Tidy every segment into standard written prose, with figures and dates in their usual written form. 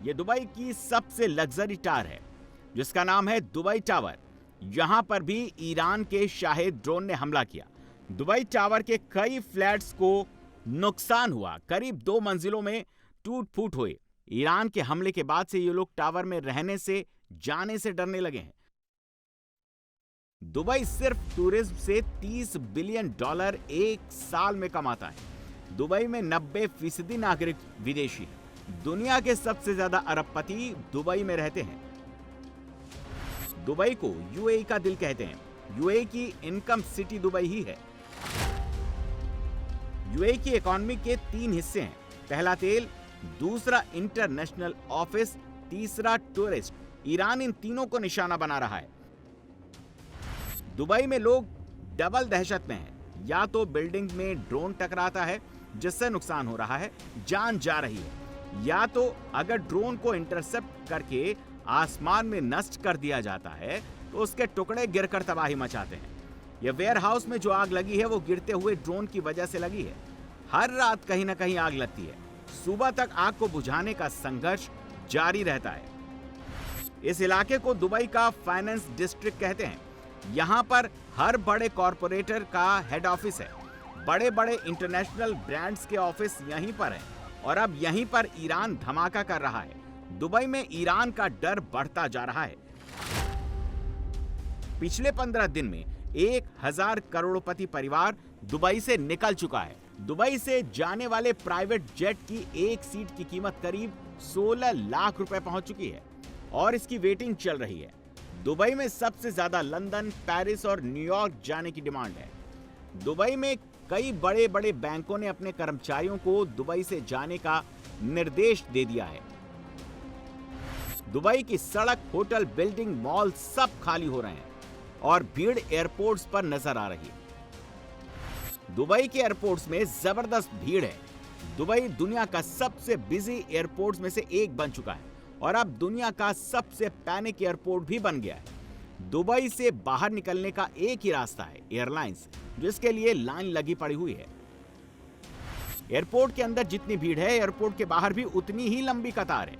ये दुबई की सबसे लग्जरी टावर है जिसका नाम है दुबई टावर। यहां पर भी ईरान के शाहिद ड्रोन ने हमला किया। दुबई टावर के कई फ्लैट्स को नुकसान हुआ, करीब 2 मंजिलों में टूट फूट हुए। ईरान के हमले के बाद से ये लोग टावर में रहने से, जाने से डरने लगे हैं। दुबई सिर्फ टूरिज्म से $30 बिलियन एक साल में कमाता है। दुबई में 90% नागरिक विदेशी हैं। दुनिया के सबसे ज्यादा अरबपति दुबई में रहते हैं। दुबई को यूएई का दिल कहते हैं। यूएई की इनकम सिटी दुबई ही है। यूएई की इकोनॉमी के 3 हिस्से हैं। पहला तेल, दूसरा इंटरनेशनल ऑफिस, तीसरा टूरिस्ट। ईरान इन तीनों को निशाना बना रहा है। दुबई में लोग डबल दहशत में हैं। या तो बिल्डिंग में ड्रोन टकराता है जिससे नुकसान हो रहा है, जान जा रही है, या तो अगर ड्रोन को इंटरसेप्ट करके आसमान में नष्ट कर दिया जाता है तो उसके टुकड़े गिरकर तबाही मचाते हैं। यह वेयरहाउस में जो आग लगी है वो गिरते हुए ड्रोन की वजह से लगी है। हर रात कहीं ना कहीं आग लगती है। सुबह तक आग को बुझाने का संघर्ष जारी रहता है। इस इलाके को दुबई का फाइनेंस डिस्ट्रिक्ट कहते हैं। यहाँ पर हर बड़े कॉरपोरेटर का हेड ऑफिस है। बड़े बड़े इंटरनेशनल ब्रांड्स के ऑफिस यहीं पर हैं और अब यहीं पर ईरान धमाका कर रहा है। दुबई में ईरान का डर बढ़ता जा रहा है। पिछले 15 दिन में 1000 करोड़पति परिवार दुबई से निकल चुका है। दुबई से जाने वाले प्राइवेट जेट की एक सीट की कीमत करीब 16 लाख रुपए पहुंच चुकी है और इसकी वेटिंग चल रही है। दुबई में सबसे ज्यादा लंदन, पेरिस और न्यूयॉर्क जाने की डिमांड है। दुबई में कई बड़े बड़े बैंकों ने अपने कर्मचारियों को दुबई से जाने का निर्देश दे दिया है। दुबई की सड़क, होटल, बिल्डिंग, मॉल सब खाली हो रहे हैं और भीड़ एयरपोर्ट्स पर नजर आ रही है। दुबई के एयरपोर्ट्स में जबरदस्त भीड़ है। दुबई दुनिया का सबसे बिजी एयरपोर्ट्स में से एक बन चुका है और अब दुनिया का सबसे पैनिक एयरपोर्ट भी बन गया है। दुबई से बाहर निकलने का एक ही रास्ता है, एयरलाइंस, जिसके लिए लाइन लगी पड़ी हुई है। एयरपोर्ट के अंदर जितनी भीड़ है, एयरपोर्ट के बाहर भी उतनी ही लंबी कतार है।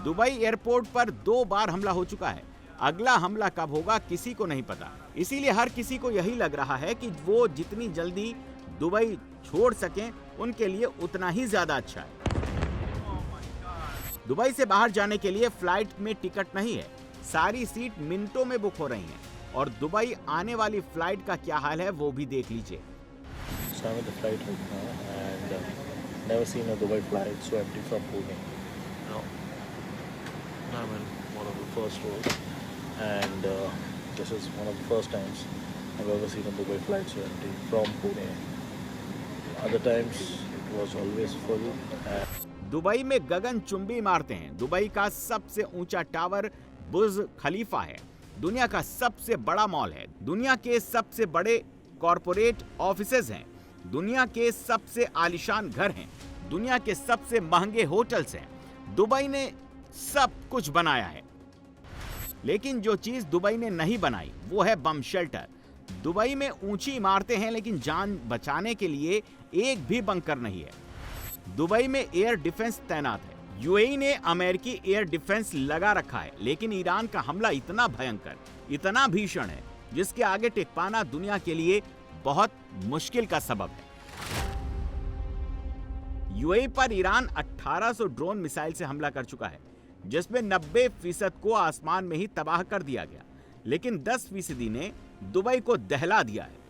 दुबई एयरपोर्ट पर 2 बार हमला हो चुका है। अगला हमला कब होगा किसी को नहीं पता। इसीलिए हर किसी को यही लग रहा है कि वो जितनी जल्दी दुबई छोड़ सकें उनके लिए उतना ही ज्यादा अच्छा है। दुबई से बाहर जाने के लिए फ्लाइट में टिकट नहीं है। सारी सीट मिनटों में बुक हो रही हैं और दुबई आने वाली फ्लाइट का क्या हाल है वो भी देख लीजिए। Never seen a Dubai flight so empty from Pune. No, I'm in one of the first rows, and this is one of the first times I've ever seen a Dubai flight so empty from Pune. Other times it was always full. Dubai में गगनचुंबी इमारतें हैं। Dubai का सबसे ऊंचा tower बुर्ज खलीफा है। दुनिया का सबसे बड़ा मॉल है। दुनिया के सबसे बड़े कॉरपोरेट ऑफिसेज हैं। दुनिया के सबसे आलीशान घर हैं। दुनिया के सबसे महंगे होटल्स हैं। दुबई ने सब कुछ बनाया है, लेकिन जो चीज दुबई ने नहीं बनाई वो है बम शेल्टर। दुबई में ऊंची इमारतें हैं लेकिन जान बचाने के लिए एक भी बंकर नहीं है। दुबई में एयर डिफेंस तैनात है। यूएई ने अमेरिकी एयर डिफेंस लगा रखा है, लेकिन ईरान का हमला इतना भयंकर, इतना भीषण है जिसके आगे टिक पाना दुनिया के लिए बहुत मुश्किल का सबब है। यूएई पर ईरान 1800 ड्रोन मिसाइल से हमला कर चुका है, जिसमें 90% को आसमान में ही तबाह कर दिया गया, लेकिन 10% ने दुबई को दहला दिया है।